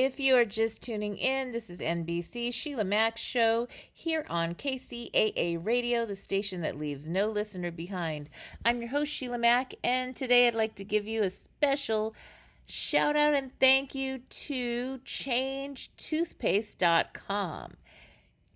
If you are just tuning in, this is NBC Sheila Mac show here on KCAA Radio, the station that leaves no listener behind. I'm your host, Sheila Mac, and today I'd like to give you a special shout out and thank you to ChangeToothpaste.com.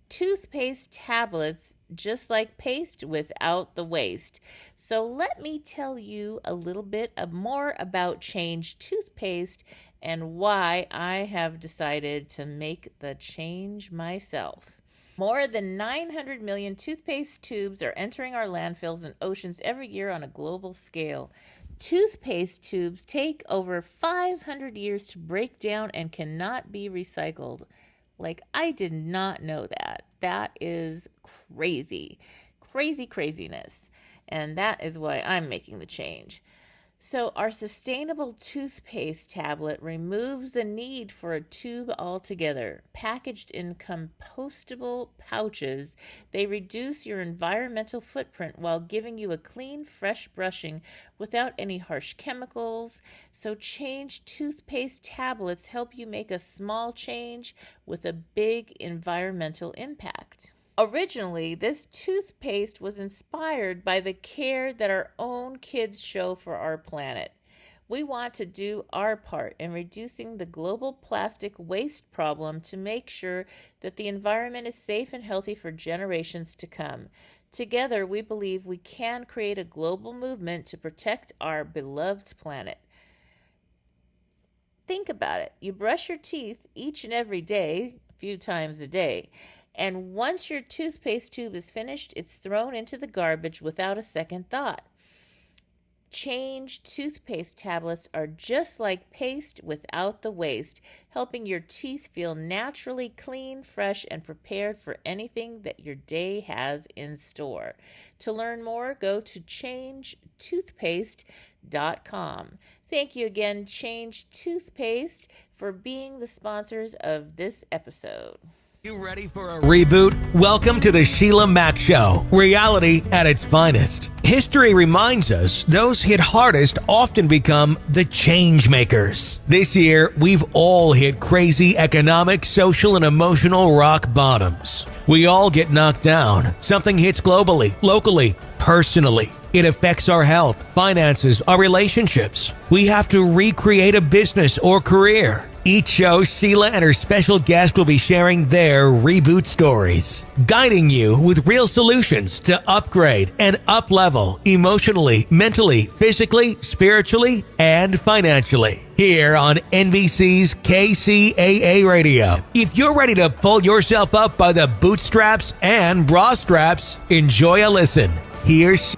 Toothpaste tablets, just like paste without the waste. So let me tell you a little bit more about Change Toothpaste and why I have decided to make the change myself. More than 900 million toothpaste tubes are entering our landfills and oceans every year on a global scale. Toothpaste tubes take over 500 years to break down and cannot be recycled. Like, I did not know that. That is crazy. Craziness. And that is why I'm making the change. So our sustainable toothpaste tablet removes the need for a tube altogether. Packaged in compostable pouches, they reduce your environmental footprint while giving you a clean, fresh brushing without any harsh chemicals. So Change Toothpaste tablets help you make a small change with a big environmental impact. Originally, this toothpaste was inspired by the care that our own kids show for our planet. We want to do our part in reducing the global plastic waste problem to make sure that the environment is safe and healthy for generations to come. Together, we believe we can create a global movement to protect our beloved planet. Think about it. You brush your teeth each and every day, a few times a day. And once your toothpaste tube is finished, it's thrown into the garbage without a second thought. Change Toothpaste tablets are just like paste without the waste, helping your teeth feel naturally clean, fresh, and prepared for anything that your day has in store. To learn more, go to ChangeToothpaste.com. Thank you again, Change Toothpaste, for being the sponsors of this episode. You ready for a reboot? Welcome to the Sheila Mac Show, reality at its finest. History reminds us those hit hardest often become the change makers. This year, we've all hit crazy economic, social, and emotional rock bottoms. We all get knocked down. Something hits globally, locally, personally. It affects our health, finances, our relationships. We have to recreate a business or career. Each show, Sheila and her special guest will be sharing their reboot stories, guiding you with real solutions to upgrade and up-level emotionally, mentally, physically, spiritually, and financially. Here on NBC's KCAA Radio. If you're ready to pull yourself up by the bootstraps and bra straps, enjoy a listen.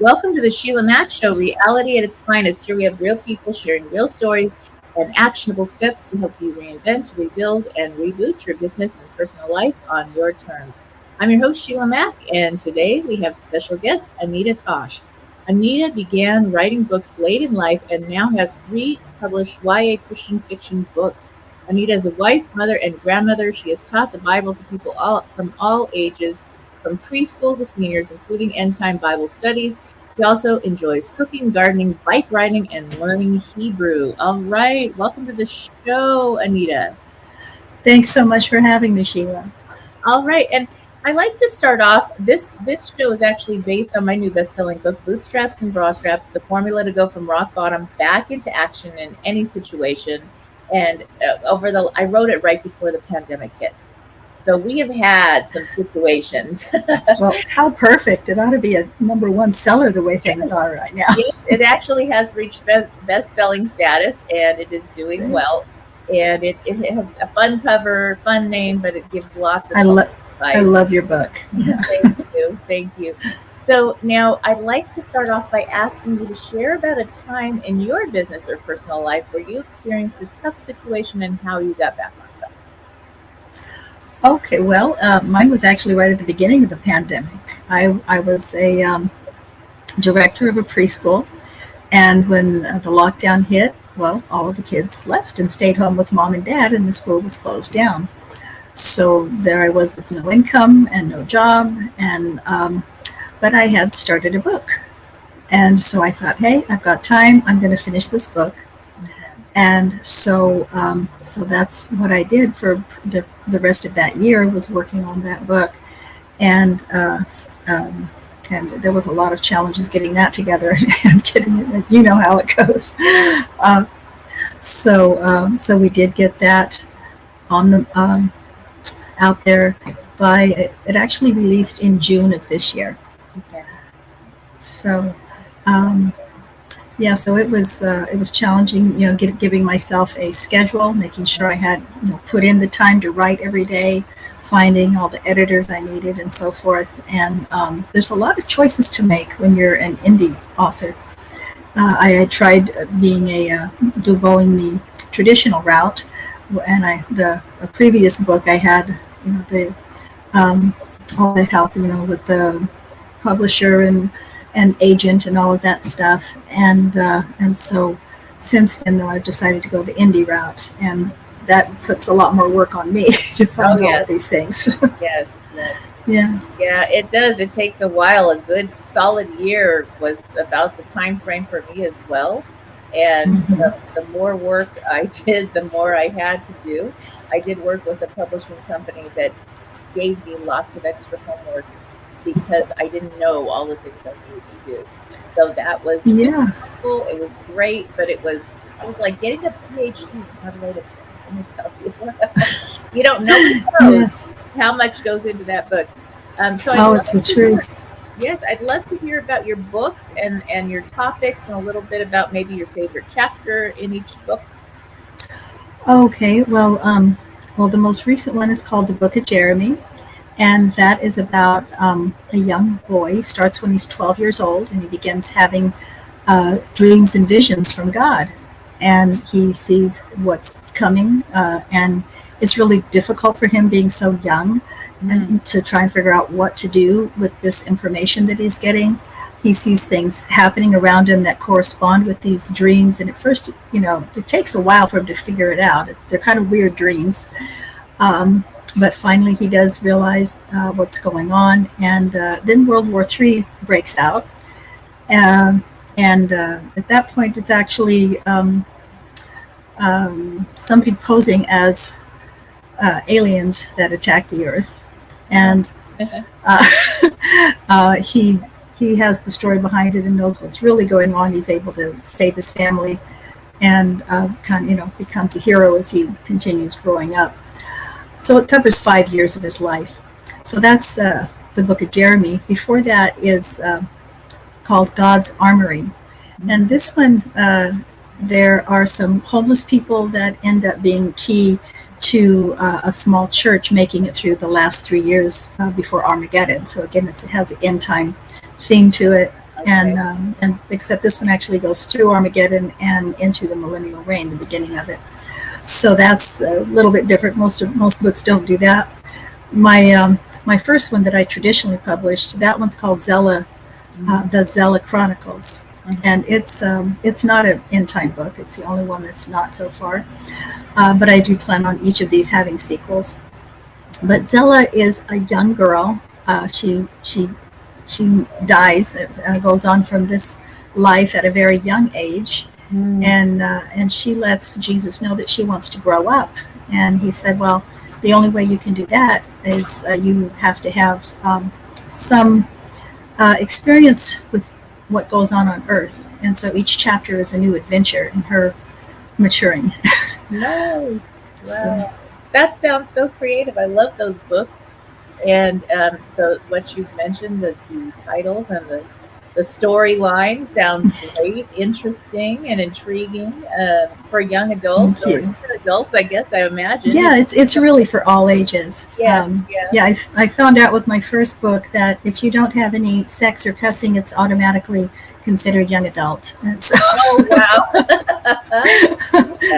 Welcome to the Sheila Mac Show, reality at its finest. Here we have real people sharing real stories and actionable steps to help you reinvent, rebuild, and reboot your business and personal life on your terms. I'm your host, Sheila Mac, and today we have special guest, Anita Tosh. Anita began writing books late in life and now has 3 published YA Christian fiction books. Anita is a wife, mother, and grandmother. She has taught the Bible to people from all ages, from preschool to seniors, including end-time Bible studies. She also enjoys cooking, gardening, bike riding, and learning Hebrew. All right, welcome to the show, Anita. Thanks so much for having me, Sheila. All right, and I like to start off, this show is actually based on my new best-selling book, Bootstraps and Bra Straps, the formula to go from rock bottom back into action in any situation. And I wrote it right before the pandemic hit. So we have had some situations. Well, how perfect. It ought to be a #1 seller the way things are right now. Yes, it actually has reached best-selling status, and it is doing well. And it has a fun cover, fun name, but it gives lots of advice. I love your book. Thank you. So now I'd like to start off by asking you to share about a time in your business or personal life where you experienced a tough situation and how you got back on track. Okay, well, mine was actually right at the beginning of the pandemic. I was a director of a preschool, and when the lockdown hit, well, all of the kids left and stayed home with mom and dad, and the school was closed down. So there I was with no income and no job, and but I had started a book. And so I thought, hey, I've got time. I'm going to finish this book. And so that's what I did for the rest of that year, was working on that book. And and there was a lot of challenges getting that together and getting it. You know how it goes. Uh, so we did get that on the out there by it actually released in June of this year. Okay. So yeah, so it was challenging, giving myself a schedule, making sure I had put in the time to write every day, finding all the editors I needed, and so forth. And there's a lot of choices to make when you're an indie author. I had tried going the traditional route, and the previous book I had the all the help with the publisher and agent and all of that stuff. And so since then, though, I've decided to go the indie route, and that puts a lot more work on me to find all of these things. Yes. Yes. Yeah. Yeah, it does. It takes a while. A good solid year was about the time frame for me as well. And the more work I did, the more I had to do. I did work with a publishing company that gave me lots of extra homework because I didn't know all the things I needed to do. So that was helpful. It was great, but it was like getting a PhD. Let me tell you, you don't know how much goes into that book. It's the truth. Yes, I'd love to hear about your books and your topics, and a little bit about maybe your favorite chapter in each book. Okay, well, the most recent one is called The Book of Jeremy, and that is about a young boy. He starts when he's 12 years old, and he begins having dreams and visions from God, and he sees what's coming, and it's really difficult for him, being so young, and to try and figure out what to do with this information that he's getting. He sees things happening around him that correspond with these dreams, and at first, it takes a while for him to figure it out. They're kind of weird dreams, but finally he does realize what's going on, and then World War III breaks out, and at that point it's actually somebody posing as aliens that attack the Earth, and he has the story behind it and knows what's really going on. He's able to save his family, and becomes a hero as he continues growing up. So it covers 5 years of his life. So that's the Book of Jeremy. Before that is called God's Armory, and this one there are some homeless people that end up being key to a small church making it through the last 3 years before Armageddon. So again, it has an end time theme to it, and except this one actually goes through Armageddon and into the millennial reign, the beginning of it. So that's a little bit different. Most books don't do that. My first one that I traditionally published, that one's called Zella, the Zella Chronicles, and it's not an end time book. It's the only one that's not so far. But I do plan on each of these having sequels. But Zella is a young girl. She dies, goes on from this life at a very young age, and she lets Jesus know that she wants to grow up. And he said, well, the only way you can do that is you have to have some experience with what goes on Earth. And so each chapter is a new adventure in her maturing. Nice. Wow. So, that sounds so creative. I love those books. And what you've mentioned, the titles and the storyline sounds great, interesting, and intriguing for young adults or adults, I guess, I imagine. Yeah, it's really for all ages. Yeah, I found out with my first book that if you don't have any sex or cussing, it's automatically considered young adult. And so, oh, wow.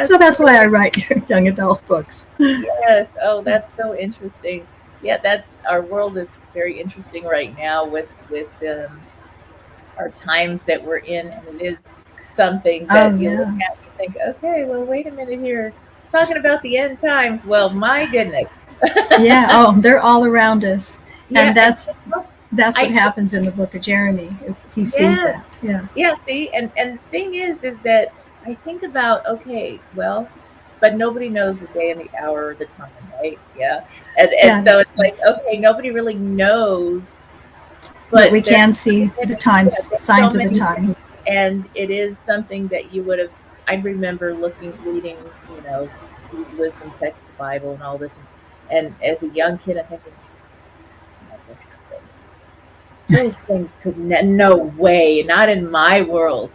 So that's why I write young adult books. Yes. Oh, that's so interesting. Yeah, our world is very interesting right now with our times that we're in, and it is something that you look at and you think, okay, well, wait a minute here, talking about the end times. Well, my goodness. Yeah. Oh, they're all around us, and that's what happens in the Book of Jeremy. Is he sees that? Yeah. Yeah. See, and the thing is that I think about, okay, well, but nobody knows the day and the hour or the time, right? Yeah. And Yeah, so it's like, okay, nobody really knows, but but we there's can see the yeah, times, there's so signs of the many time. things, and it is something that you would have. I remember reading, these wisdom texts, the Bible, and all this, and as a young kid, I thinking, never happened. Those things could no way, not in my world.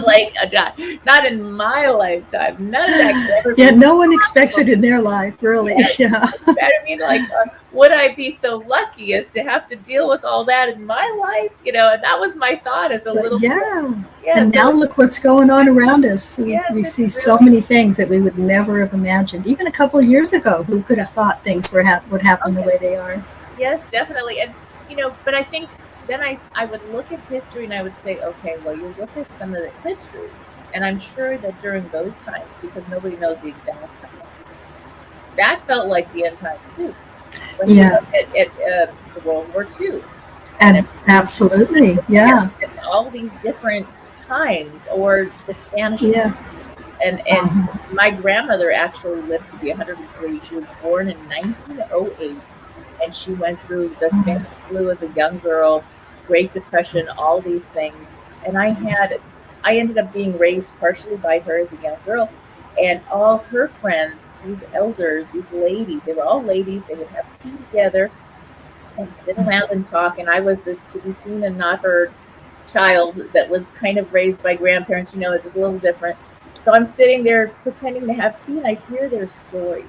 Like not in my lifetime. None of that could ever Yeah, be no one expects possible. it in their life, really. Yes. Yeah. I mean, like, would I be so lucky as to have to deal with all that in my life? And that was my thought as a But little kid. yeah, Yeah, and so now look what's going on around us. yes, We it's see so really, many things that we would never have imagined. Even a couple of years ago, who could yeah. have thought things would happen Oh, the yes, way they are? yes, definitely. And, but I think then I would look at history and I would say, okay, well, you look at some of the history, and I'm sure that during those times, because nobody knows the exact time, that felt like the end times too. When you Yeah, look at the World War II and and everything, absolutely. yes, Yeah, and all these different times, or the Spanish flu. yeah. And my grandmother actually lived to be 103. She was born in 1908, and she went through the Spanish flu as a young girl, Great Depression, all these things. And I ended up being raised partially by her as a young girl, and all her friends, these elders, these ladies, they were all ladies. They would have tea together and sit around and talk. And I was this to be seen and not heard child that was kind of raised by grandparents. It's a little different. So I'm sitting there pretending to have tea, and I hear their stories.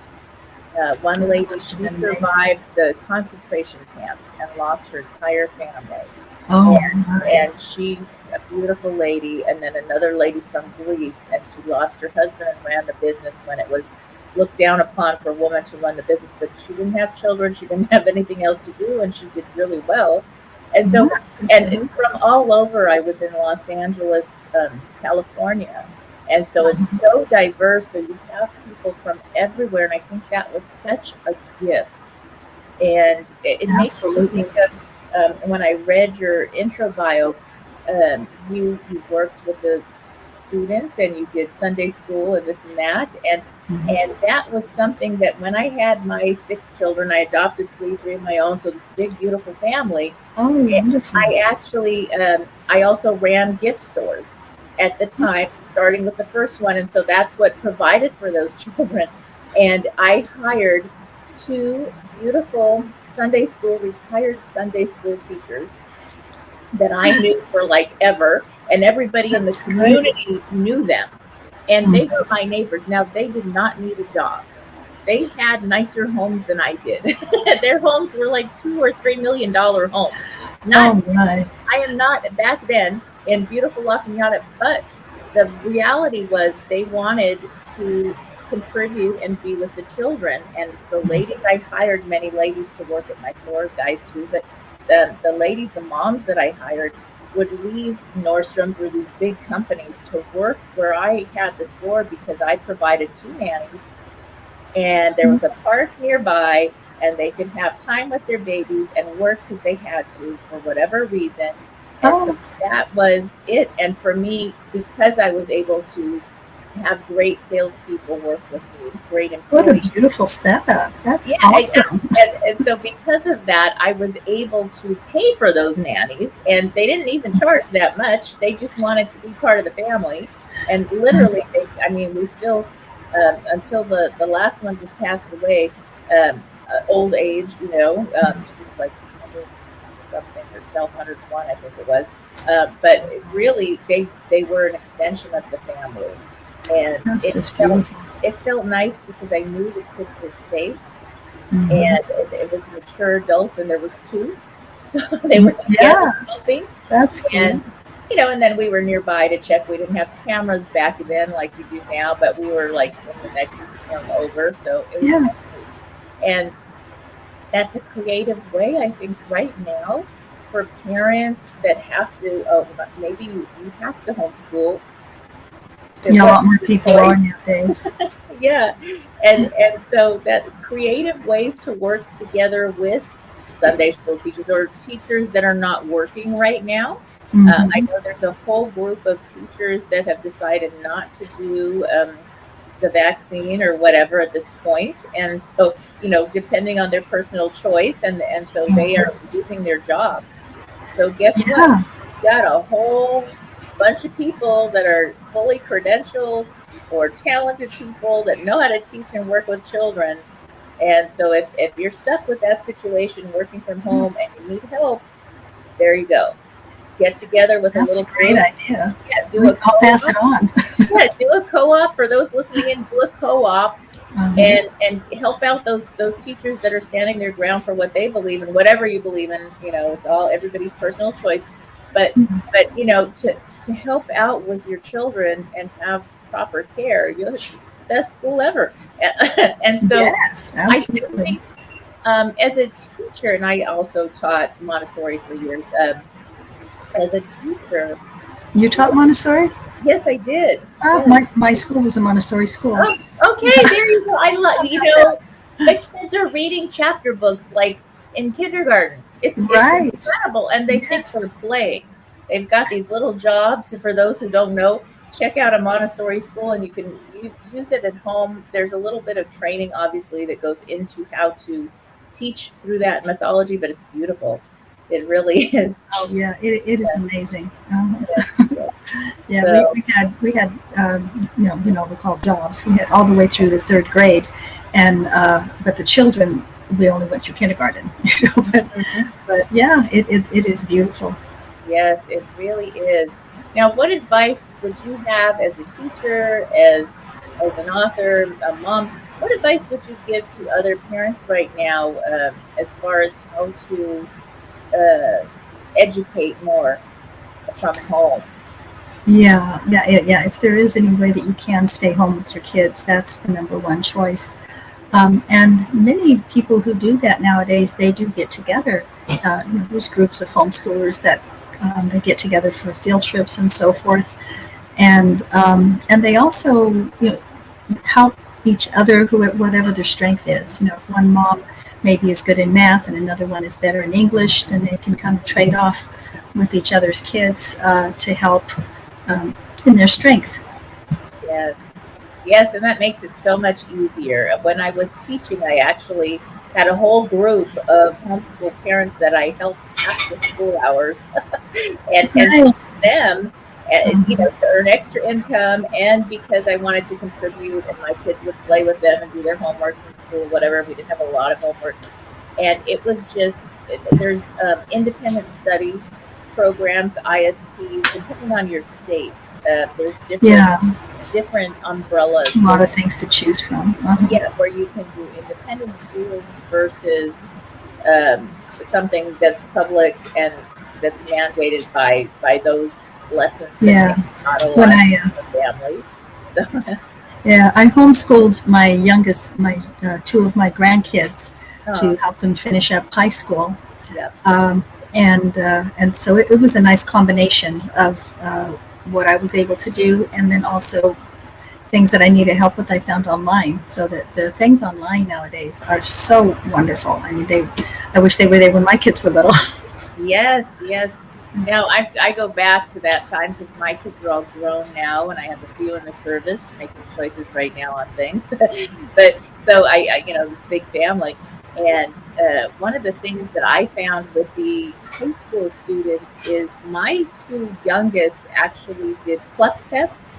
One That lady, must have she been amazing. survived the concentration camps and lost her entire family. Oh And, my. and she, a beautiful lady, and then another lady from Greece, and she lost her husband and ran the business when it was looked down upon for a woman to run the business. But she didn't have children, she didn't have anything else to do, and she did really well. And so, Yeah, good for and her. from all over, I was in Los Angeles, California. And so it's so diverse. So you have people from everywhere. And I think that was such a gift. And it makes me Absolutely. think of when I read your intro bio, you worked with the students and you did Sunday school and this and that. Mhm. And that was something that when I had my 6 children, I adopted three of my own. So this big, beautiful family. Oh, wonderful. I actually, I also ran gift stores at the time, starting with the first one. And so that's what provided for those children. And I hired 2 beautiful retired Sunday school teachers that I knew for like ever. And everybody in the That's great. community knew them. And they were my neighbors. Now, they did not need a job. They had nicer homes than I did. Their homes were like $2 or $3 million homes. Not, Oh my. I am not back then in beautiful La Cañada, but the reality was they wanted to contribute and be with the children. And the ladies, I hired many ladies to work at my store, guys too, but the ladies, the moms that I hired would leave Nordstrom's or these big companies to work where I had the store because I provided 2 nannies, and there was a park nearby, and they could have time with their babies and work because they had to for whatever reason. And so Oh, that was it. And for me, because I was able to have great salespeople work with me, great what a employees. beautiful setup. That's Yeah, awesome. and so because of that, I was able to pay for those nannies, and they didn't even charge that much. They just wanted to be part of the family, and literally, I mean, we still until the last one just passed away, old age, she was like 100 something herself, 101, I think it was. But really, they were an extension of the family, and That's it just felt beautiful. it felt nice because I knew the kids were safe, Mhm. and it was mature adults, and there was 2, so they were Yeah, together helping, that's cool. and and then we were nearby to check. We didn't have cameras back then like you do now, but we were like in the next over, so it was Yeah. nice. And that's a creative way, I think, right now for parents that have to, maybe you have to homeschool. Yeah, a lot more people are nowadays. Yeah, and so that creative ways to work together with Sunday school teachers or teachers that are not working right now. I Hmm. know there's a whole group of teachers that have decided not to do the vaccine or whatever at this point, and so depending on their personal choice, and so they are losing their jobs. So guess what? Yeah. You've got a whole bunch of people that are fully credentialed or talented people that know how to teach and work with children. And so if you're stuck with that situation, working from home, and you need help, there you go. Get together with a That's a little great group. idea. Yeah, do a I'll pass co-op. it on. Yeah, do a co-op for those listening in. Do a co-op Uh-huh. and help out those teachers that are standing their ground for what they believe in, whatever you believe in. It's all everybody's personal choice, but to help out with your children and have proper care, you're the best school ever. And so Yes, I do absolutely. think, as a teacher, and I also taught Montessori for years. As a teacher, You taught Montessori? yes, I did. Oh, Yes. my school was a Montessori school. Oh, okay, there you go. I love, the kids are reading chapter books like in kindergarten. It's Right. incredible, and they think they're Yes. playing. They've got these little jobs. For those who don't know, check out a Montessori school, and you can use it at home. There's a little bit of training, obviously, that goes into how to teach through that methodology, but it's beautiful. It really is. Oh, yeah. It is amazing. Uh-huh. Yes, yes. Yeah, So we had they're called jobs. We had all the way through the third grade, and but the children we only went through kindergarten. mhm. But yeah, it is beautiful. Yes, it really is. Now, what advice would you have as a teacher, as an author, a mom? What advice would you give to other parents right now, as far as how to uh, educate more from home? Yeah. If there is any way that you can stay home with your kids, that's the number one choice. And many people who do that nowadays, they do get together. There's groups of homeschoolers that they get together for field trips and so forth, and they also help each other whatever their strength is. If one mom maybe is good in math and another one is better in English, then they can kind of trade off with each other's kids to help um, in their strength. Yes. Yes, and that makes it so much easier. When I was teaching, I actually had a whole group of homeschool parents that I helped after school hours and Right. taught them, Mhm. to earn extra income, and because I wanted to contribute, and my kids would play with them and do their homework from school, whatever. We didn't have a lot of homework, and it was just there's independent study programs, ISPs, depending on your state. There's Yeah, different umbrellas a where lot of things to choose from. Uh-huh. yeah, where you can do independent schooling versus something that's public and that's mandated by those lessons that Yeah, maybe not when align with the family. So, I homeschooled my youngest, my two of my grandkids to oh, help them finish up high school, yeah, um, and so it was a nice combination of what I was able to do, and then also things that I needed help with I found online. So that the things online nowadays are so wonderful. I mean, I wish they were there when my kids were little. yes, yes. Now I go back to that time because my kids are all grown now, and I have a few in the service making choices right now on things. But so I this big family, and one of the things that I found with the high school students is my two youngest actually did CLEP tests,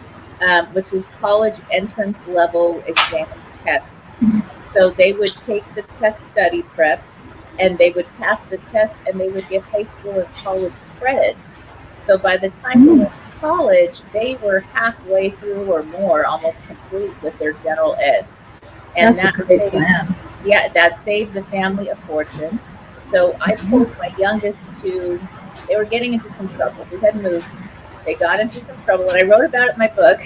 which is college entrance level exam tests. So they would take the test study prep, and they would pass the test, and they would get high school and college credit. So by the time they Mm, went to college, they were halfway through or more, almost complete with their general ed. And that's a that great saved, plan. yeah, that saved the family a fortune. So I pulled my youngest to, they were getting into some trouble. We had moved. They got into some trouble, and I wrote about it in my book.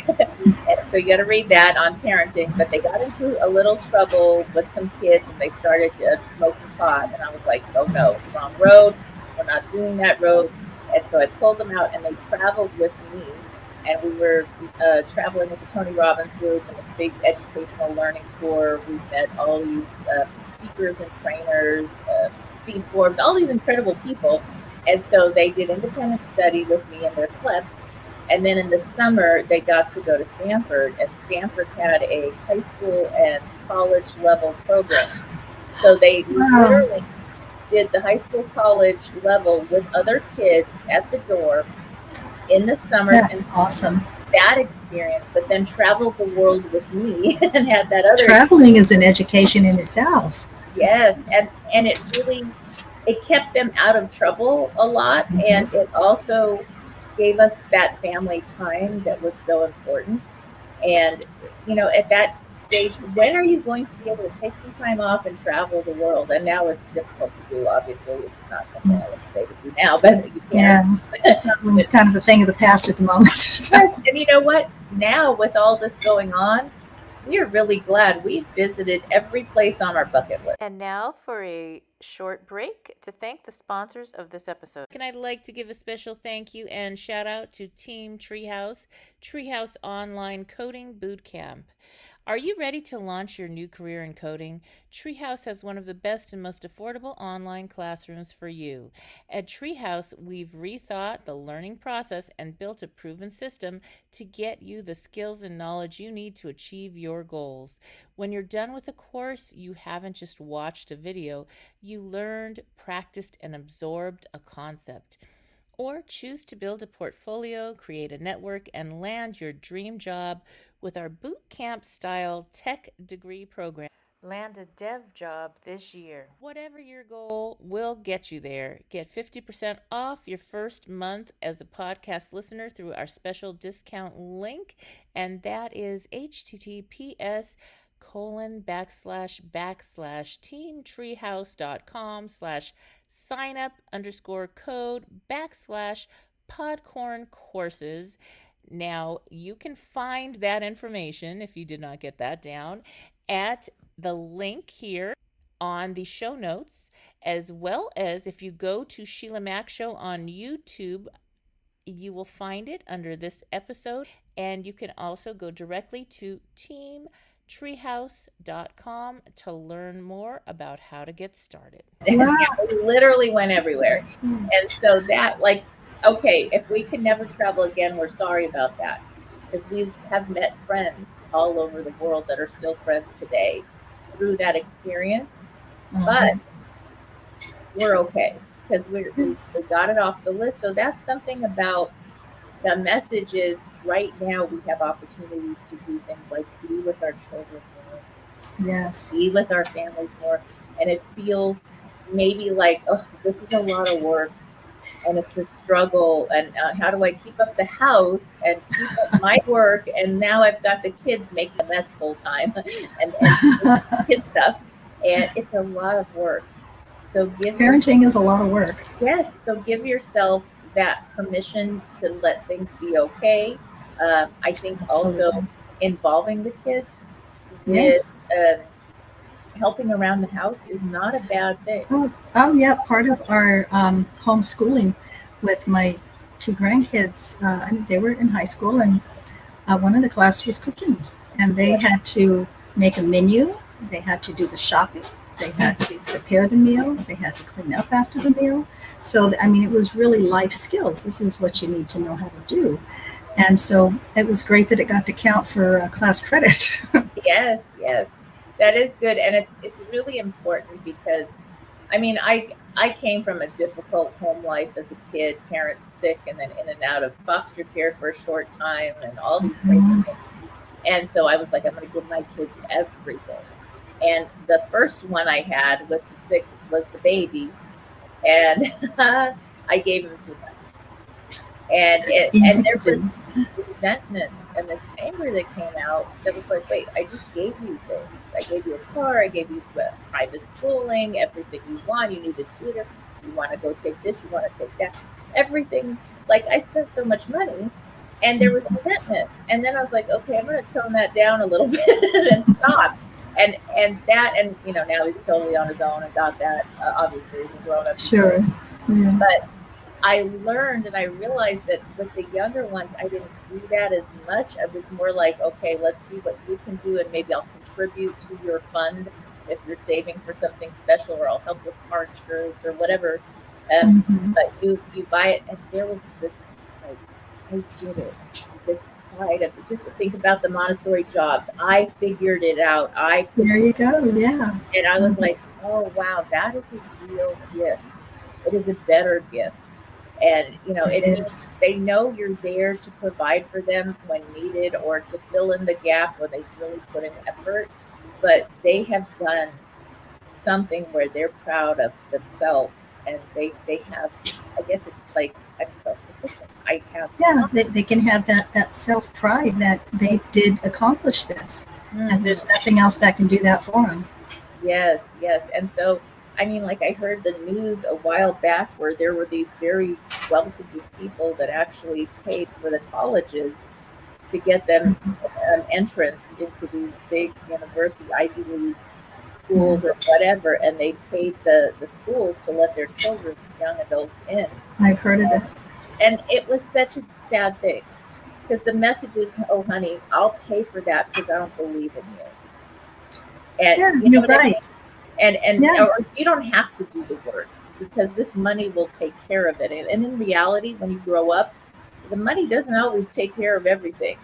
And so you got to read that on parenting. But they got into a little trouble with some kids, and they started smoking pot. And I was like, oh no, wrong road. We're not doing that road. And so I pulled them out, and they traveled with me. And we were traveling with the Tony Robbins group and this big educational learning tour. We met all these speakers and trainers, Steve Forbes, all these incredible people. And so they did independent study with me in their clips. And then in the summer, they got to go to Stanford, and Stanford had a high school and college level program. So they Wow, literally did the high school college level with other kids at the dorms in the summers and that's awesome. that experience, but then traveled the world with me and had that other experience. Traveling is an education in itself. Yes, and it really it kept them out of trouble a lot, and Mhm. it also gave us that family time that was so important. And at that stage, when are you going to be able to take some time off and travel the world? And now it's difficult to do. Obviously, it's not something I would say to do now, but you can. Yeah, traveling But is kind of a thing of the past at the moment. So, yes, and you know what? Now with all this going on, we are really glad we visited every place on our bucket list. And now for a short break to thank the sponsors of this episode. And I'd like to give a special thank you and shout out to Team Treehouse, Treehouse Online Coding Bootcamp. Are you ready to launch your new career in coding? Treehouse has one of the best and most affordable online classrooms for you. At Treehouse, we've rethought the learning process and built a proven system to get you the skills and knowledge you need to achieve your goals. When you're done with a course, you haven't just watched a video, you learned, practiced, and absorbed a concept. Or choose to build a portfolio, create a network, and land your dream job with our boot camp style tech degree program. Land a dev job this year. Whatever your goal, we'll get you there. Get 50% off your first month as a podcast listener through our special discount link, and that is https://teamtreehouse.com/sign up_code/podcorn courses. Now, you can find that information if you did not get that down at the link here on the show notes, as well as if you go to Sheila Mac Show on YouTube, you will find it under this episode, and you can also go directly to teamtreehouse.com to learn more about how to get started. wow. We literally went everywhere. And so that, like, okay, if we could never travel again, we're sorry about that. Because we have met friends all over the world that are still friends today through that experience. But we're okay because we got it off the list. So that's something about the message is right now we have opportunities to do things like be with our children more, Yes. be with our families more. And it feels maybe like, oh, this is a lot of work and it's a struggle. And how do I keep up the house and keep up my work? And now I've got the kids making a mess full time and kid stuff. And it's a lot of work. So Parenting is a lot of work. yes, so give yourself that permission to let things be okay. I think Absolutely. also involving the kids Yes. with helping around the house is not a bad thing. Oh yeah, part of our homeschooling with my two grandkids, they were in high school, and one of the class was cooking, and they had to make a menu, they had to do the shopping, they had to prepare the meal, they had to clean up after the meal. So, I mean, it was really life skills. This is what you need to know how to do. And so it was great that it got to count for class credit. Yes, yes, that is good, and it's really important because, I mean, I came from a difficult home life as a kid, parents sick, and then in and out of foster care for a short time, and all these crazy things. And so I was like, I'm going to give my kids everything. And the first one I had with the six was the baby, and I gave him too much. And Easy there to was do. resentment and this anger that came out that was like, wait, I just gave you things. I gave you a car, I gave you private schooling, everything you want. You need a tutor. You want to go take this, you want to take that. Everything. Like, I spent so much money, and there was resentment. And then I was like, okay, I'm going to tone that down a little bit and stop. And that, and now he's totally on his own and got that. Obviously, he's a grown up. Sure. Yeah. But I learned and I realized that with the younger ones, I didn't do that as much. I was more like, okay, let's see what you can do, and maybe I'll contribute to your fund if you're saving for something special, or I'll help with car insurance or whatever. Mhm. But you buy it, and there was this, like, I did it. This pride of, just think about the Montessori jobs. I figured it out. I could, There you go. Yeah. and I was Mhm. like, oh wow, that is a real gift. It is a better gift. And It it means is. they know you're there to provide for them when needed, or to fill in the gap where they've really put in effort. But they have done something where they're proud of themselves, and they have, I guess it's like, I'm self-sufficient. I have Yeah, they can have that self pride that they did accomplish this, and Mhm. there's nothing else that can do that for them. Yes, yes. And so, I mean, like, I heard the news a while back where there were these very well-to-do people that actually paid for the colleges to get them an entrance into these big university Ivy League Yeah, schools or whatever, and they paid the schools to let their children, young adults, in. I've heard of it. And it was such a sad thing, because the message is, oh, honey, I'll pay for that because I don't believe in you. And Yeah, you know you're what I right. mean? And Yeah, or you don't have to do the work, because this money will take care of it. And in reality, when you grow up, the money doesn't always take care of everything.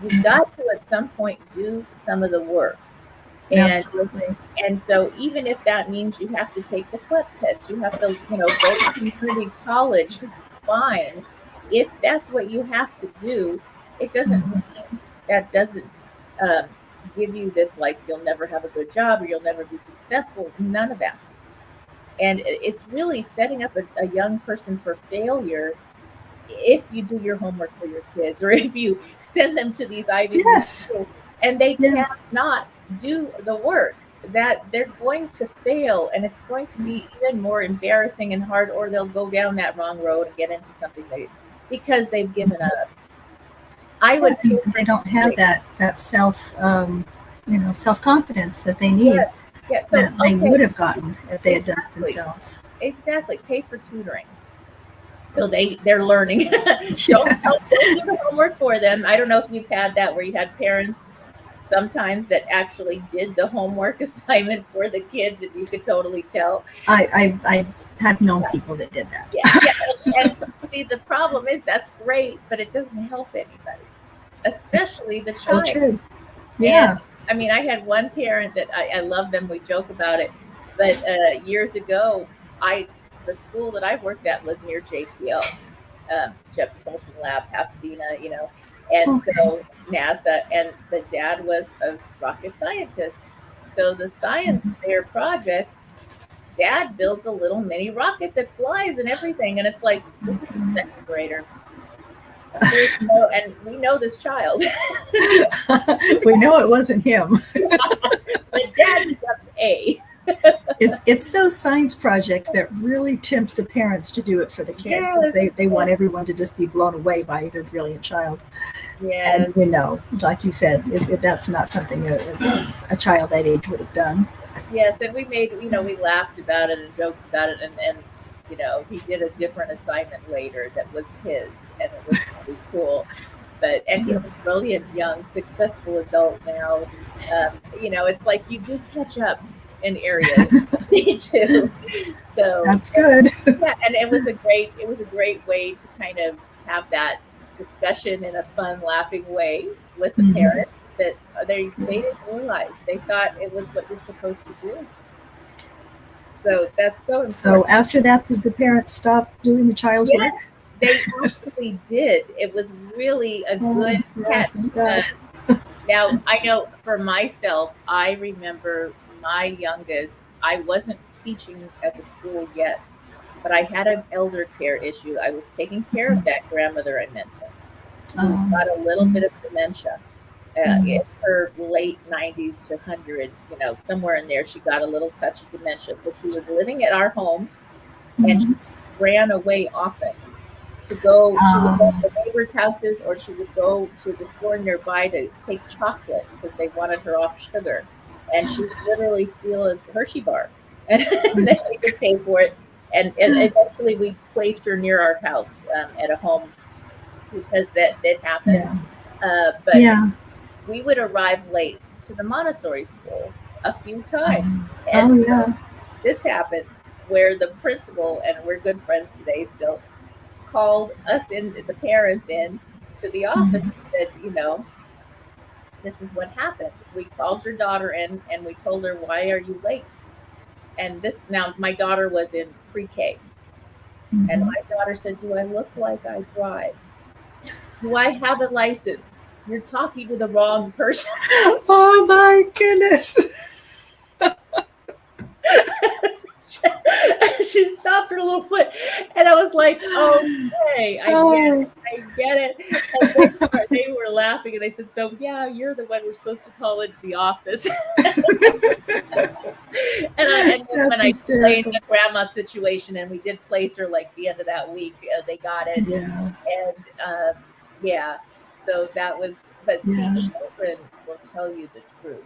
You've got to at some point do some of the work. And absolutely. so, even if that means you have to take the CLEP test, you have to, go to community college, fine. If that's what you have to do, it doesn't Mhm. mean, that doesn't um, give you this, like, you'll never have a good job or you'll never be successful. None of that. And it's really setting up a young person for failure if you do your homework for your kids, or if you send them to these Ivy League Yes. schools and they Yeah. cannot do the work, that they're going to fail, and it's going to be even more embarrassing and hard, or they'll go down that wrong road and get into something because they've given up. I Yeah, would pay and for they don't have tutoring. that self, self confidence that they need, Yeah, yeah. So, that they okay, would have gotten if they had done it exactly, themselves. exactly. Pay for tutoring. So they're learning. don't, Yeah. don't don't do the homework for them. I don't know if you've had that, where you had parents sometimes that actually did the homework assignment for the kids, and you could totally tell. I have known people that did Yeah, that. yeah. And see, the problem is, that's great, but it doesn't help anybody, especially the So child. true. And Yeah. I mean, I had one parent that I love them. We joke about it, but years ago, I the school that I worked at was near JPL, Jet Propulsion Lab, Pasadena, and Okay. so NASA, and the dad was a rocket scientist. So the science fair project, dad builds a little mini rocket that flies and everything, and it's like, this is a second grader. And we know this child. We know it wasn't him. But dad becomes A. It's those science projects that really tempt the parents to do it for the kid, because Yes, they want everyone to just be blown away by their brilliant child. yes, And like you said, that's not something a child that age would have done. yes. And we made, we laughed about it and joked about it, and he did a different assignment later that was his, and it was pretty cool. And he's Yeah, a brilliant, young, successful adult now. It's like you do catch up in areas. Me too. So, that's good. yeah, and it was a great way to kind of have that discussion in a fun, laughing way with the Mhm. parents, that they didn't realize. They thought it was what you're supposed to do. So that's so So important. after that, did the parents stop doing the child's Yes, work? they actually did. It was really a good Oh, yeah, catch. thank Uh, God. Now, I know for myself, I remember my youngest, I wasn't teaching at the school yet, but I had an elder care issue. I was taking care of that grandmother I mentioned, who got a little bit Mm, of dementia. In mm, her late 90s to hundreds, somewhere in there, she got a little touch of dementia. So she was living at our home, and she mhm. ran away often to go. She would go Um, to neighbors' houses, or she would go to the store nearby to take chocolate because they wanted her off sugar. And she would literally steal a Hershey bar, and then they could pay for it. And eventually, we placed her near our house, at a home, because that happened. yeah, But yeah. we would arrive late to the Montessori school a few times. Um, And oh, so yeah. this happened. where the principal, and we're good friends today still, called us in, the parents in, to the office Mhm. and said, this is what happened. We called your daughter in and we told her, why are you late? And this, now my daughter was in pre-K, and Mhm. my daughter said, do I look like I drive? Do I have a license? You're talking to the wrong person. Oh my goodness. She stopped her little foot, and I was like, okay, I get it. Oh. I get it. And they were laughing, and they said, so yeah, you're the one we're supposed to call into the office. And then when That's I explained hysterical. the grandma situation, and we did place her like the end of that week, they got it. Yeah. And yeah, so that was, but see, Yeah. children will tell you the truth.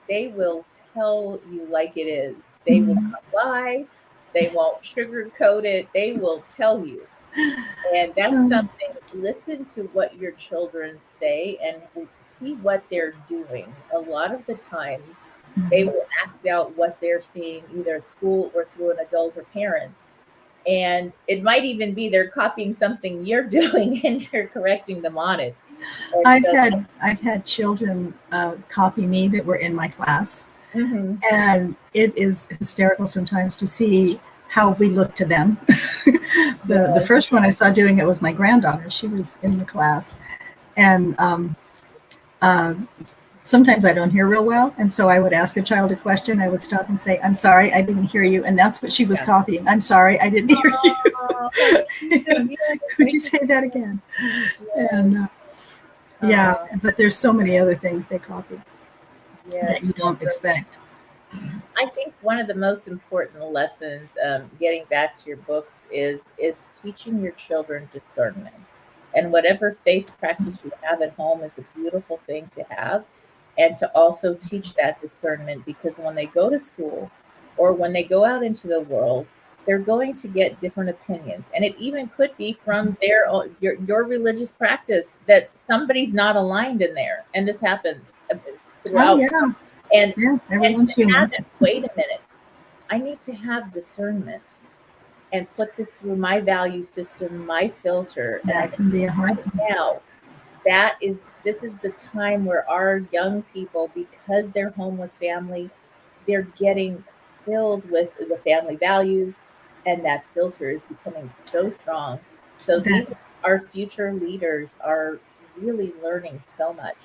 They will tell you like it is. They will Mhm. not lie. They won't sugarcoat it. They will tell you. And that's Oh. something, listen to what your children say and see what they're doing. A lot of the times, they Mhm. will act out what they're seeing either at school or through an adult or parent. And it might even be they're copying something you're doing and you're correcting them on it. And so, I've had children copy me that were in my class, mhm, and it is hysterical sometimes to see how we look to them. The yes, first one I saw doing it was my granddaughter. She was in the class, and uh, sometimes I don't hear real well, and so I would ask a child a question. I would stop and say, "I'm sorry, I didn't hear you," and that's what she was yeah. copying. "I'm sorry, I didn't hear Oh, that's cute. you. Yes, Could make you it say that again?" And yes. yeah, Uh, but there's so many other things they copy that yes, you yes. don't expect. I think one of the most important lessons, getting back to your books, is teaching your children discernment. And whatever faith practice you have at home is a beautiful thing to have, and to also teach that discernment, because when they go to school or when they go out into the world, they're going to get different opinions, and it even could be from your religious practice that somebody's not aligned in there, and this happens Oh throughout. yeah, And yeah. and to Everyone's have human. it, wait a minute, I need to have discernment and put this through my value system, my filter, and I That can be a hard decide one. now, this is the time where our young people, because they're home with family, they're getting filled with the family values, and that filter is becoming so strong. So That these, our future leaders are really learning so much.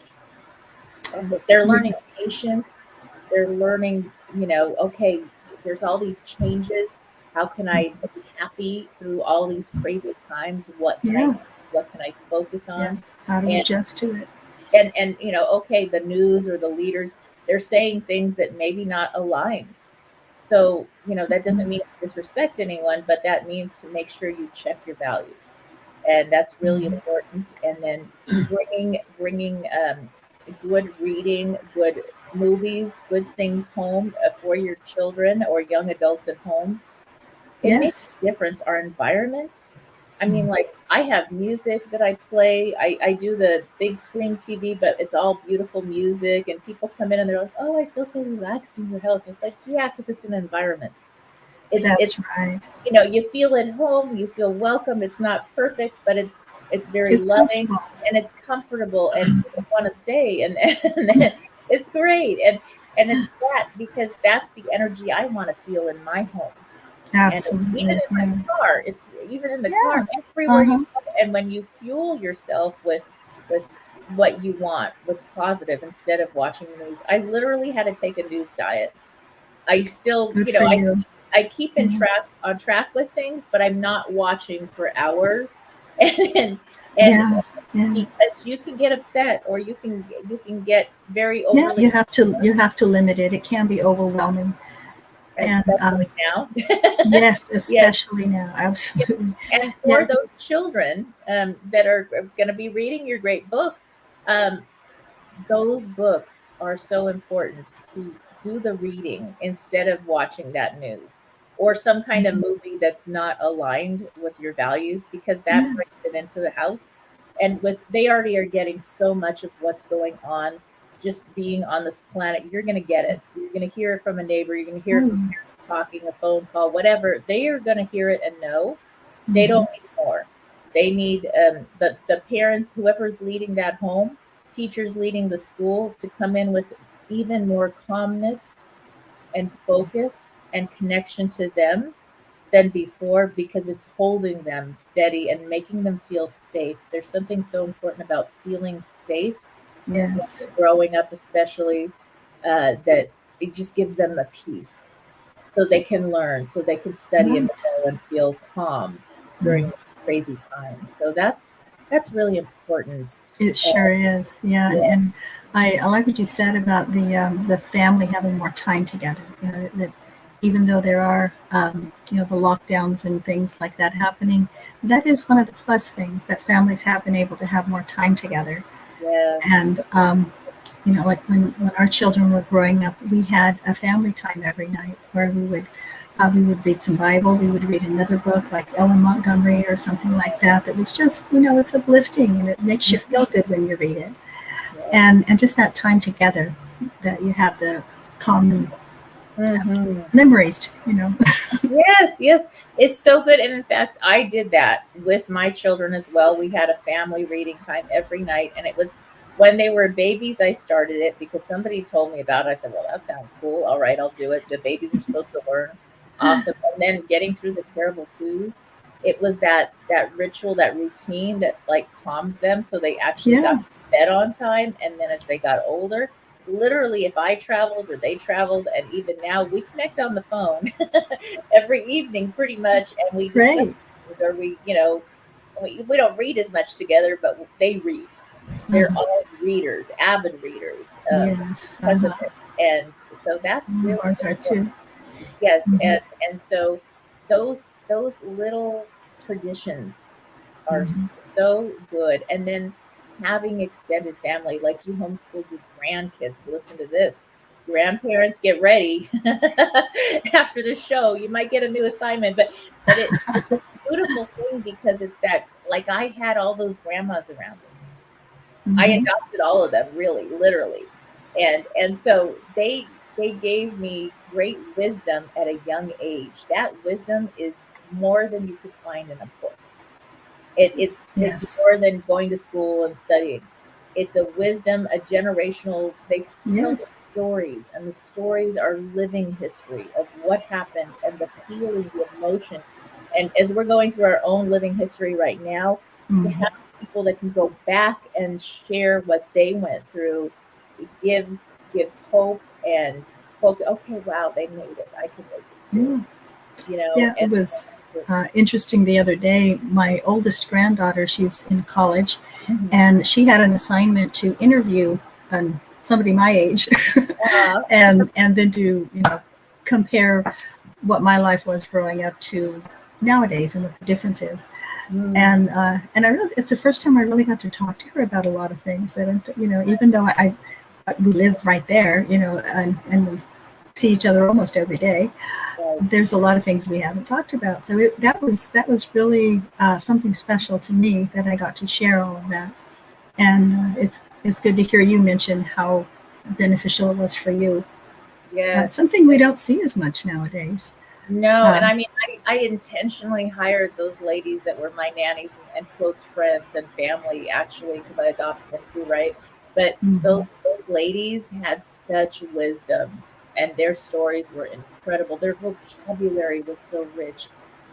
And they're learning yes, patience. They're learning, okay, there's all these changes. How can I be happy through all these crazy times? yeah, What can I focus yeah. on? How to And adjust to it. okay, the news or the leaders, they're saying things that maybe not aligned. So, that doesn't mean to disrespect anyone, but that means to make sure you check your values. And that's really Mhm. important. And then bringing good reading, good movies, good things home for your children or young adults at home. It makes Yes. a difference. Our environment. I mean, Mhm. like, I have music that I play. I do the big screen TV, but it's all beautiful music, and people come in and they're like, "Oh, I feel so relaxed in your house." It's like, yeah, because it's an environment. It's That's right. you feel at home, you feel welcome. It's not perfect, but it's very It's loving comfortable. and it's comfortable, and people want to stay, and it's great. And it's that, because that's the energy I want to feel in my home. And even Absolutely. in my Yeah. car, it's even in the car, Yeah. everywhere you Uh-huh. go. And when you fuel yourself with what you want, with positive, instead of watching the news. I literally had to take a news diet. I still, Good for you. I keep in Yeah. track on track with things, but I'm not watching for hours. And and Yeah. Yeah. because you can get upset, or you can get very Yeah. overly, You have to limit it. It can be overwhelming. And especially now. yes, Yes. especially now. Absolutely. And for Yeah. those children that are going to be reading your great books, um, those books are so important to do the reading instead of watching that news or some kind of Mhm. movie that's not aligned with your values, because that Yeah. brings it into the house. And with they already are getting so much of what's going on, just being on this planet, you're going to get it. You're going to hear it from a neighbor. You're going to hear it Oh, from yeah. talking, a phone call, whatever, they are going to hear it and know. They Hmm. don't need more. They need the parents, whoever's leading that home, teachers leading the school, to come in with even more calmness and focus and connection to them than before, because it's holding them steady and making them feel safe. There's something so important about feeling safe when Yes. they're growing up, especially, that it just gives them a peace so they can learn, so they can study and Right. grow and feel calm during Mm. crazy times. So that's really important. It Uh, sure is. Yeah, yeah, and I like what you said about the family having more time together. You know that even though there are the lockdowns and things like that happening, that is one of the plus things that families have been able to have more time together. yes. And like when our children were growing up, we had a family time every night where we would read some Bible, we would read another book like Ellen Montgomery or something like that. That was just it's uplifting and it makes you feel good when you read it. Yes. And just that time together that you have the common Hmm. memories. Yes, yes. It's so good. And in fact, I did that with my children as well. We had a family reading time every night. And it was when they were babies, I started it because somebody told me about it. I said, well, that sounds cool. All right, I'll do it. The babies are supposed to learn. Awesome. And then getting through the terrible twos, it was that ritual, that routine that like calmed them so they actually got Yeah, to bed on time. And then as they got older, literally if I traveled or they traveled, and even now we connect on the phone every evening pretty much, and we discuss great. things, or we don't read as much together, but they read. They're Uh-huh. all readers, avid readers, Yes. because of Uh-huh. it. And so that's Mm, really ours are important. too. Yes, Hmm. and so those little traditions are Hmm. so good. And then having extended family, like you homeschooled your grandkids. Listen to this. Grandparents, get ready. After the show, you might get a new assignment, but it's a beautiful thing because it's that, like, I had all those grandmas around me. I Hmm. adopted all of them, really, literally. And so they gave me great wisdom at a young age. That wisdom is more than you could find in a book. It's Yes. more than going to school and studying. It's a wisdom, a generational. They tell the Yes. stories, and the stories are living history of what happened and the feeling, the emotion. And as we're going through our own living history right now, to Hmm. have people that can go back and share what they went through, it gives hope and hope. Okay, wow, they made it. I can make it too. Yeah. You know, Yeah, it was interesting the other day. My oldest granddaughter, she's in college, mhm. and she had an assignment to interview somebody my age, uh, and then to compare what my life was growing up to nowadays and what the difference is. mm, And I really, it's the first time I really got to talk to her about a lot of things that even though we live right there, and we see each other almost every day, right. there's a lot of things we haven't talked about. So that was really something special to me that I got to share all of that. And it's good to hear you mention how beneficial it was for you. Yes. Something we don't see as much nowadays. No, and Uh, I mean, I intentionally hired those ladies that were my nannies and close friends and family, actually, because I adopted them too, right? But those, mhm, those ladies had such wisdom, and their stories were incredible. Their vocabulary was so rich,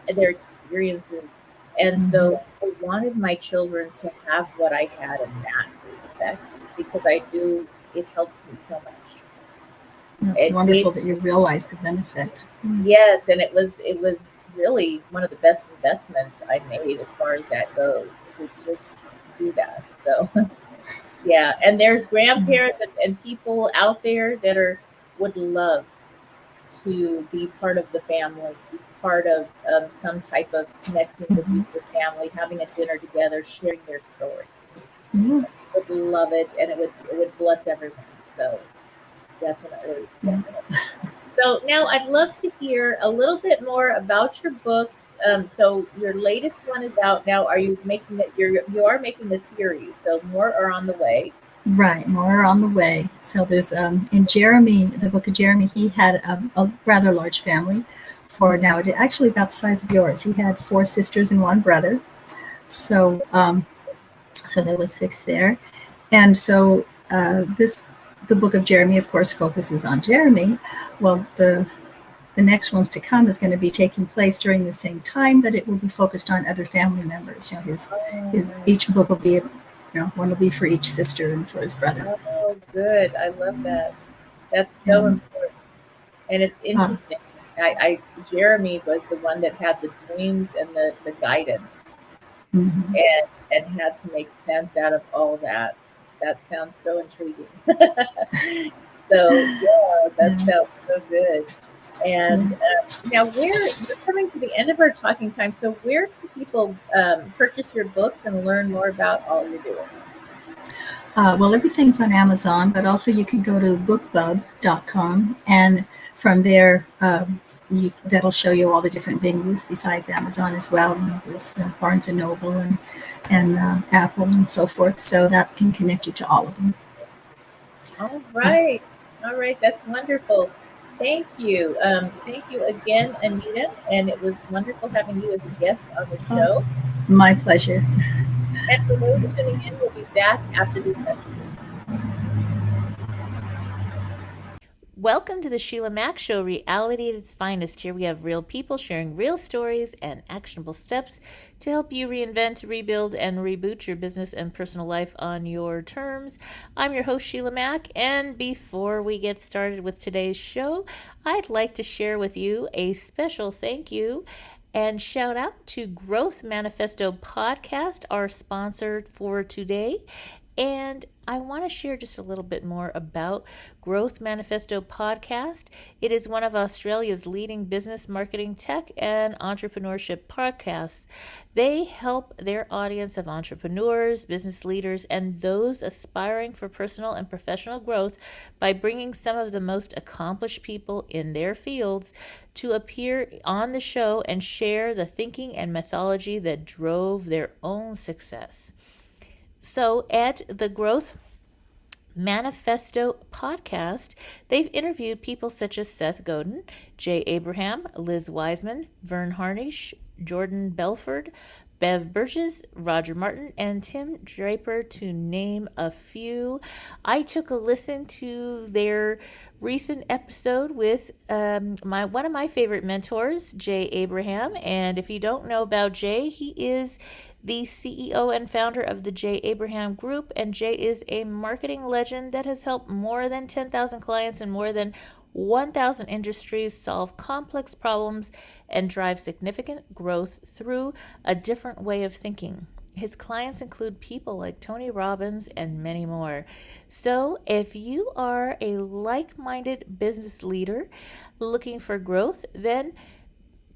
and their experiences. And mhm. so I wanted my children to have what I had in that respect because I knew it helped me so much. It's It gave wonderful that you realize the benefit. Mm. Yes, and it was really one of the best investments I made as far as that goes, to just do that. So yeah, and there's grandparents and people out there that are would love to be part of the family, be part of some type of connecting with Mhm. your family, having a dinner together, sharing their stories. Yeah, Would love it, and it would bless everyone. So definitely, yeah. definitely. So now I'd love to hear a little bit more about your books. So your latest one is out now. Are you making it? You are making a series, so more are on the way. Right, more on the way. So there's in Jeremy, the book of Jeremy, he had a rather large family. For now, it actually about the size of yours. He had four sisters and one brother. So so there was six there, and so this the book of Jeremy, of course, focuses on Jeremy. Well, the next ones to come is going to be taking place during the same time, but it will be focused on other family members. You know, his each book will be, one will be for each sister and for his brother. Oh, good. I love that. That's so And important. And it's uh, interesting. Jeremy was the one that had the dreams and the guidance mhm. and had to make sense out of all that. That sounds so intriguing. So yeah, that Yeah, sounds so good. yeah. And now we're coming to the end of our talking time. So where can people purchase your books and learn more about all you're doing? Well, everything's on Amazon, but also you can go to bookbub.com, and from there, that'll show you all the different venues besides Amazon as well. There's Barnes and Noble and Apple and so forth, so that can connect you to all of them. All Uh, right. All right. That's wonderful. Thank you. Thank you again, Anita. And it was wonderful having you as a guest on the oh, show. my pleasure. And for those tuning in, we'll be back after this message. Welcome to the Sheila Mac Show, reality at its finest. Here we have real people sharing real stories and actionable steps to help you reinvent, rebuild, and reboot your business and personal life on your terms. I'm your host, Sheila Mac, and before we get started with today's show, I'd like to share with you a special thank you and shout out to Growth Manifesto Podcast, our sponsor for today. And I want to share just a little bit more about Growth Manifesto Podcast. It is one of Australia's leading business, marketing, tech, and entrepreneurship podcasts. They help their audience of entrepreneurs, business leaders, and those aspiring for personal and professional growth by bringing some of the most accomplished people in their fields to appear on the show and share the thinking and methodology that drove their own success. So at the Growth Manifesto podcast, they've interviewed people such as Seth Godin, Jay Abraham, Liz Wiseman, Vern Harnish, Jordan Belford, Bev Burgess, Roger Martin, and Tim Draper, to name a few. I took a listen to their recent episode with one of my favorite mentors, Jay Abraham. And if you don't know about Jay, he is the CEO and founder of the Jay Abraham Group, and Jay is a marketing legend that has helped more than 10,000 clients in more than 1,000 industries solve complex problems and drive significant growth through a different way of thinking. His clients include people like Tony Robbins and many more. So if you are a like-minded business leader looking for growth, then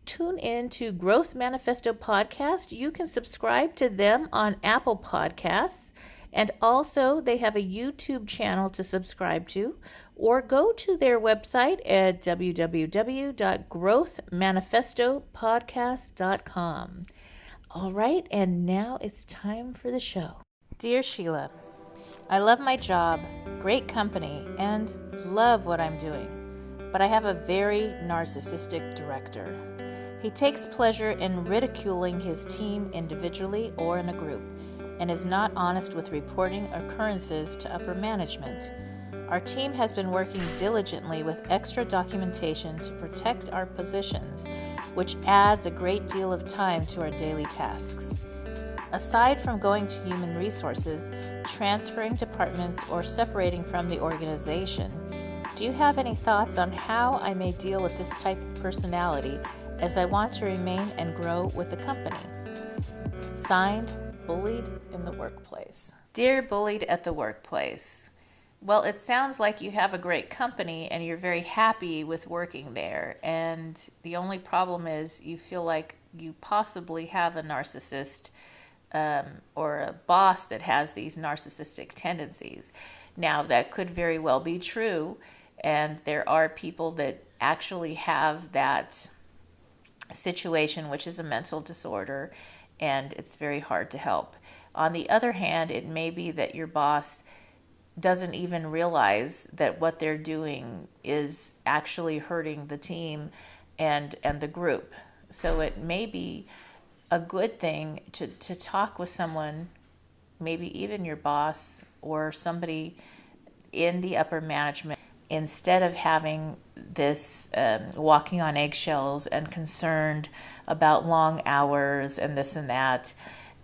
tune in to Growth Manifesto Podcast. You can subscribe to them on Apple Podcasts, and also they have a YouTube channel to subscribe to, or go to their website at www.growthmanifestopodcast.com. All right, and now it's time for the show. Dear Sheila, I love my job, great company, and love what I'm doing, but I have a very narcissistic director. He takes pleasure in ridiculing his team individually or in a group, and is not honest with reporting occurrences to upper management. Our team has been working diligently with extra documentation to protect our positions, which adds a great deal of time to our daily tasks. Aside from going to human resources, transferring departments, or separating from the organization, do you have any thoughts on how I may deal with this type of personality as I want to remain and grow with the company? Signed, Bullied in the Workplace. Dear Bullied at the Workplace, well, it sounds like you have a great company and you're very happy with working there. And the only problem is you feel like you possibly have a narcissist or a boss that has these narcissistic tendencies. Now, that could very well be true. And there are people that actually have that situation, which is a mental disorder, and it's very hard to help. On the other hand, it may be that your boss doesn't even realize that what they're doing is actually hurting the team and the group. So it may be a good thing to talk with someone, maybe even your boss or somebody in the upper management, instead of having this walking on eggshells and concerned about long hours and this and that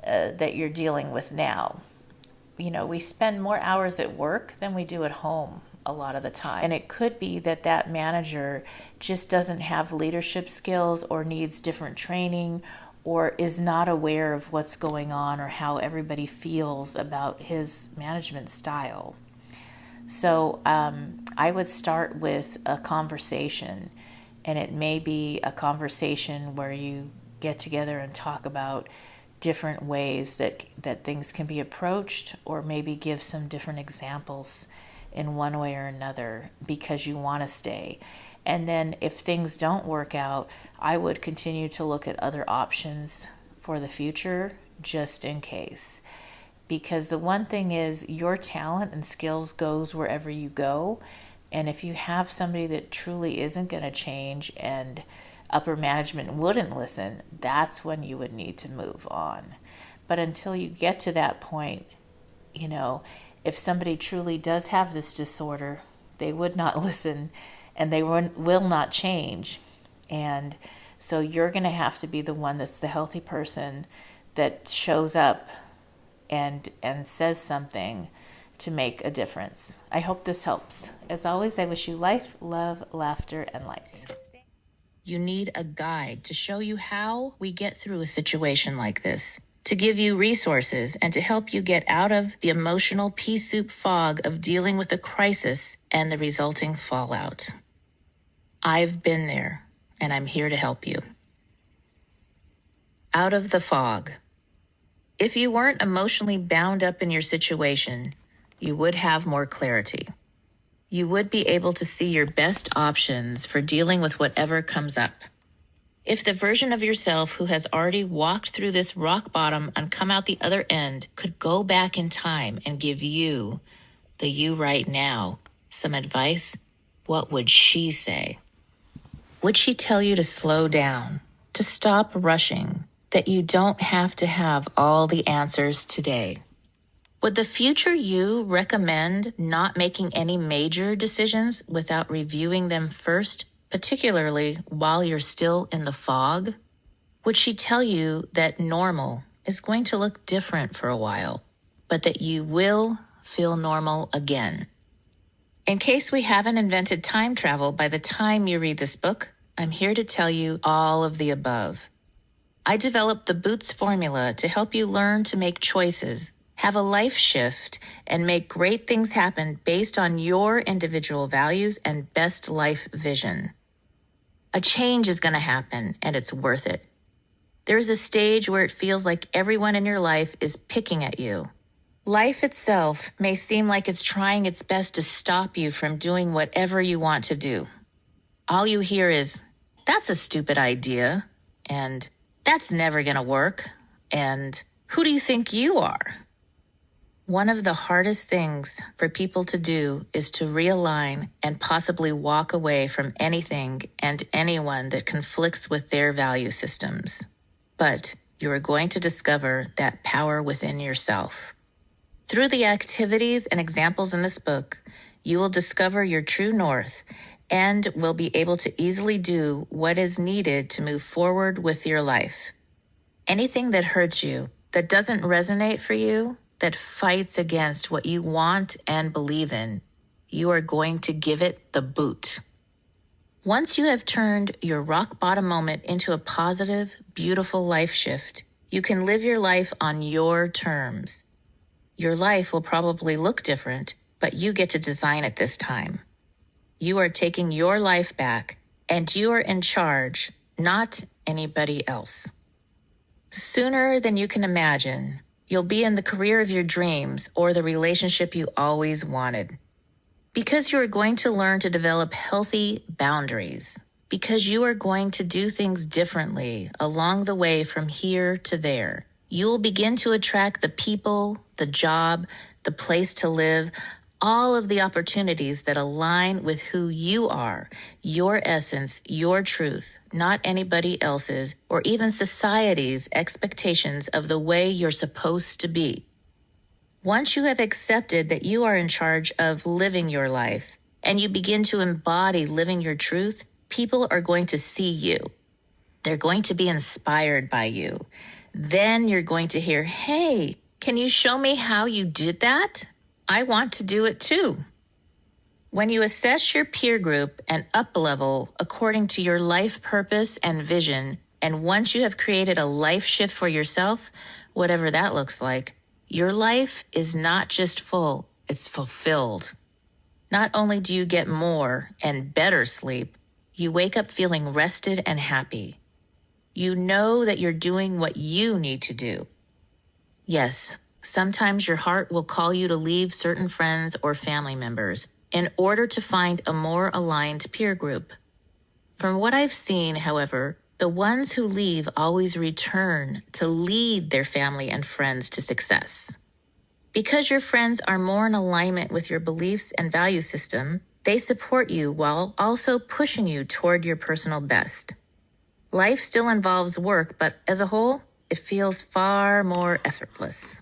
that you're dealing with now. You know, we spend more hours at work than we do at home a lot of the time. And it could be that that manager just doesn't have leadership skills or needs different training or is not aware of what's going on or how everybody feels about his management style. So I would start with a conversation, and it may be a conversation where you get together and talk about different ways that things can be approached, or maybe give some different examples in one way or another because you want to stay. And then if things don't work out, I would continue to look at other options for the future just in case. Because the one thing is, your talent and skills goes wherever you go. And if you have somebody that truly isn't going to change and upper management wouldn't listen, that's when you would need to move on. But until you get to that point, you know, if somebody truly does have this disorder, they would not listen and they will not change. And so you're going to have to be the one that's the healthy person that shows up and says something to make a difference. I hope this helps. As always, I wish you life, love, laughter, and light. You need a guide to show you how we get through a situation like this, to give you resources and to help you get out of the emotional pea soup fog of dealing with a crisis and the resulting fallout. I've been there, and I'm here to help you. Out of the fog. If you weren't emotionally bound up in your situation, you would have more clarity. You would be able to see your best options for dealing with whatever comes up. If the version of yourself who has already walked through this rock bottom and come out the other end could go back in time and give you, the you right now, some advice, what would she say? Would she tell you to slow down, to stop rushing, that you don't have to have all the answers today? Would the future you recommend not making any major decisions without reviewing them first, particularly while you're still in the fog? Would she tell you that normal is going to look different for a while, but that you will feel normal again? In case we haven't invented time travel by the time you read this book, I'm here to tell you all of the above. I developed the Boots formula to help you learn to make choices, have a life shift, and make great things happen based on your individual values and best life vision. A change is going to happen, and it's worth it. There's a stage where it feels like everyone in your life is picking at you. Life itself may seem like it's trying its best to stop you from doing whatever you want to do. All you hear is, "That's a stupid idea," and "That's never going to work," and "Who do you think you are?" One of the hardest things for people to do is to realign and possibly walk away from anything and anyone that conflicts with their value systems. But you are going to discover that power within yourself. Through the activities and examples in this book, you will discover your true north and will be able to easily do what is needed to move forward with your life. Anything that hurts you, that doesn't resonate for you, that fights against what you want and believe in, you are going to give it the boot. Once you have turned your rock bottom moment into a positive, beautiful life shift, you can live your life on your terms. Your life will probably look different, but you get to design it this time. You are taking your life back, and you are in charge, not anybody else. Sooner than you can imagine, you'll be in the career of your dreams or the relationship you always wanted. Because you are going to learn to develop healthy boundaries. Because you are going to do things differently along the way from here to there. You will begin to attract the people, the job, the place to live, all of the opportunities that align with who you are, your essence, your truth, not anybody else's or even society's expectations of the way you're supposed to be. Once you have accepted that you are in charge of living your life and you begin to embody living your truth, people are going to see you. They're going to be inspired by you. Then you're going to hear, "Hey, can you show me how you did that? I want to do it too." When you assess your peer group and up-level according to your life purpose and vision, and once you have created a life shift for yourself, whatever that looks like, your life is not just full, it's fulfilled. Not only do you get more and better sleep, you wake up feeling rested and happy. You know that you're doing what you need to do. Yes, sometimes your heart will call you to leave certain friends or family members in order to find a more aligned peer group. From what I've seen, however, the ones who leave always return to lead their family and friends to success. Because your friends are more in alignment with your beliefs and value system, they support you while also pushing you toward your personal best. Life still involves work, but as a whole, it feels far more effortless.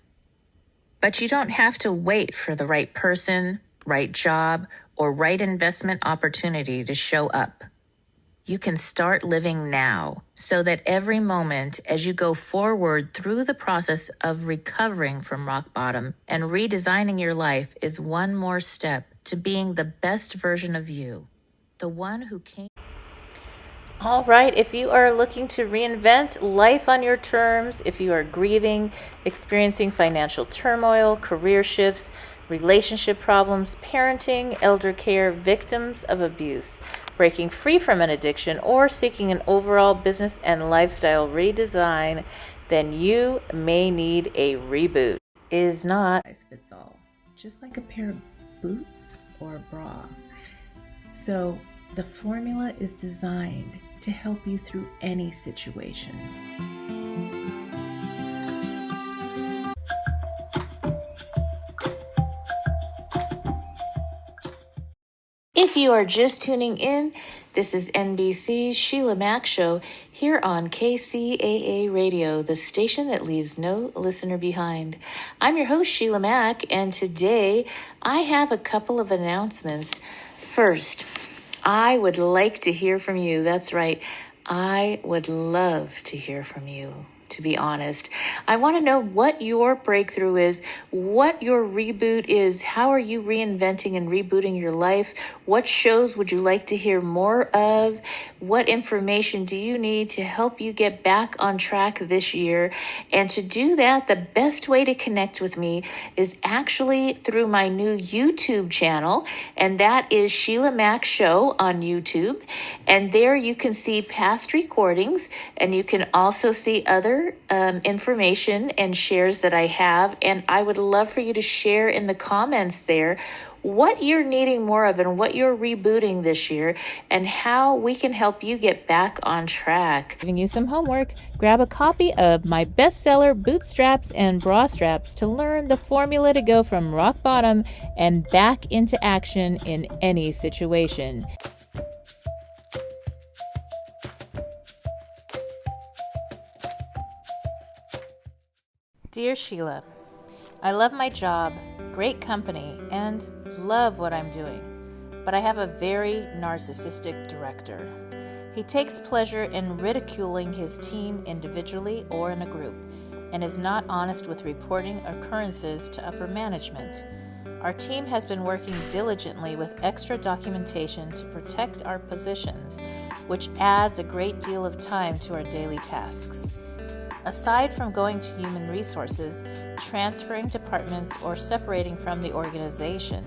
But you don't have to wait for the right person, right job, or right investment opportunity to show up. You can start living now so that every moment as you go forward through the process of recovering from rock bottom and redesigning your life is one more step to being the best version of you, the one who came. All right, if you are looking to reinvent life on your terms, if you are grieving, experiencing financial turmoil, career shifts, relationship problems, parenting, elder care, victims of abuse, breaking free from an addiction, or seeking an overall business and lifestyle redesign, then you may need a reboot. It is not fits all, just like a pair of boots or a bra. So the formula is designed to help you through any situation. If you are just tuning in, this is NBC's Sheila Mac Show here on KCAA Radio, the station that leaves no listener behind. I'm your host, Sheila Mac, and today I have a couple of announcements. First, I would like to hear from you. That's right. I would love to hear from you, to be honest. I want to know what your breakthrough is, what your reboot is. How are you reinventing and rebooting your life? What shows would you like to hear more of? What information do you need to help you get back on track this year? And to do that, the best way to connect with me is actually through my new YouTube channel, and that is Sheila Mac Show on YouTube. And there you can see past recordings, and you can also see other information and shares that I have. And I would love for you to share in the comments there what you're needing more of and what you're rebooting this year and how we can help you get back on track. giving you some homework. Grab a copy of my bestseller, Bootstraps and Bra Straps, to learn the formula to go from rock bottom and back into action in any situation. Dear Sheila, I love my job, great company, and love what I'm doing, but I have a very narcissistic director. He takes pleasure in ridiculing his team individually or in a group, and is not honest with reporting occurrences to upper management. Our team has been working diligently with extra documentation to protect our positions, which adds a great deal of time to our daily tasks. Aside from going to human resources, transferring departments, or separating from the organization,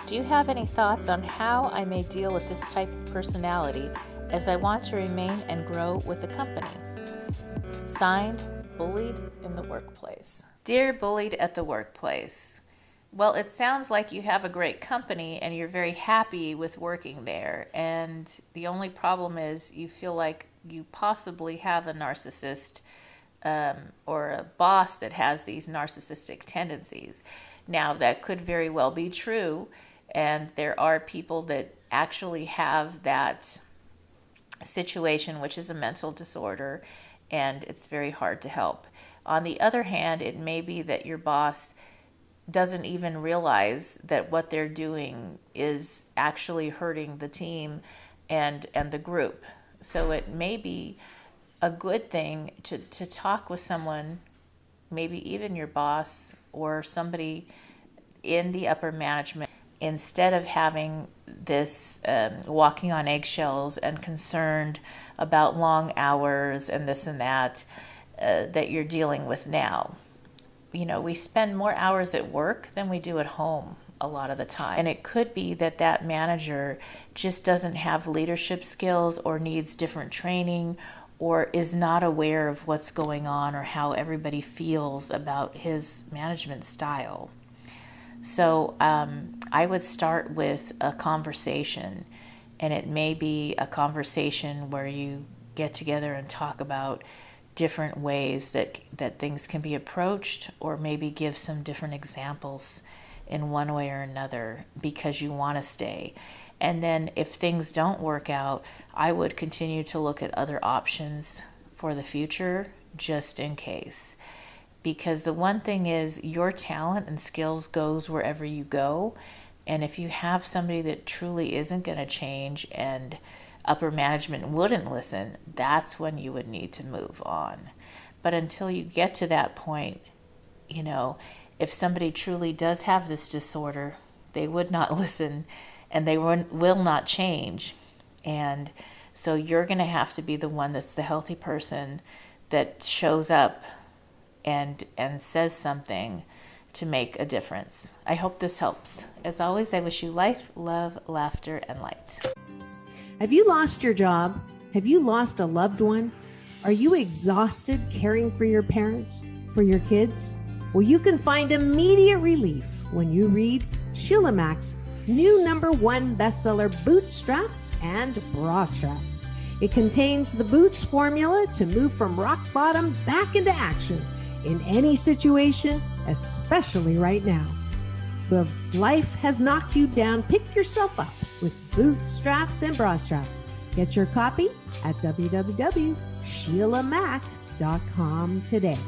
do you have any thoughts on how I may deal with this type of personality as I want to remain and grow with the company? Signed, Bullied in the Workplace. Dear Bullied at the Workplace, well, it sounds like you have a great company and you're very happy with working there. And the only problem is you feel like you possibly have a narcissist or a boss that has these narcissistic tendencies. Now, that could very well be true, and there are people that actually have that situation, which is a mental disorder, and it's very hard to help. On the other hand, it may be that your boss doesn't even realize that what they're doing is actually hurting the team and the group. So it may be a good thing to talk with someone, maybe even your boss or somebody in the upper management, instead of having this walking on eggshells and concerned about long hours and this and that that you're dealing with now. You know, we spend more hours at work than we do at home a lot of the time. And it could be that that manager just doesn't have leadership skills or needs different training or is not aware of what's going on or how everybody feels about his management style. So I would start with a conversation, and it may be a conversation where you get together and talk about different ways that things can be approached, or maybe give some different examples in one way or another because you want to stay. And then if things don't work out, I would continue to look at other options for the future just in case. Because the one thing is, your talent and skills goes wherever you go. And if you have somebody that truly isn't going to change and upper management wouldn't listen, that's when you would need to move on. But until you get to that point, you know, if somebody truly does have this disorder, they would not listen and they will not change. And so you're going to have to be the one that's the healthy person that shows up and says something to make a difference. I hope this helps. As always, I wish you life, love, laughter, and light. Have you lost your job? Have you lost a loved one? Are you exhausted caring for your parents, for your kids? Well, you can find immediate relief when you read Sheila Mac's new #1 bestseller, Bootstraps and Bra Straps. It contains the Boots formula to move from rock bottom back into action in any situation, especially right now. So if life has knocked you down, pick yourself up with Bootstraps and Bra Straps. Get your copy at www.SheilaMac.com today.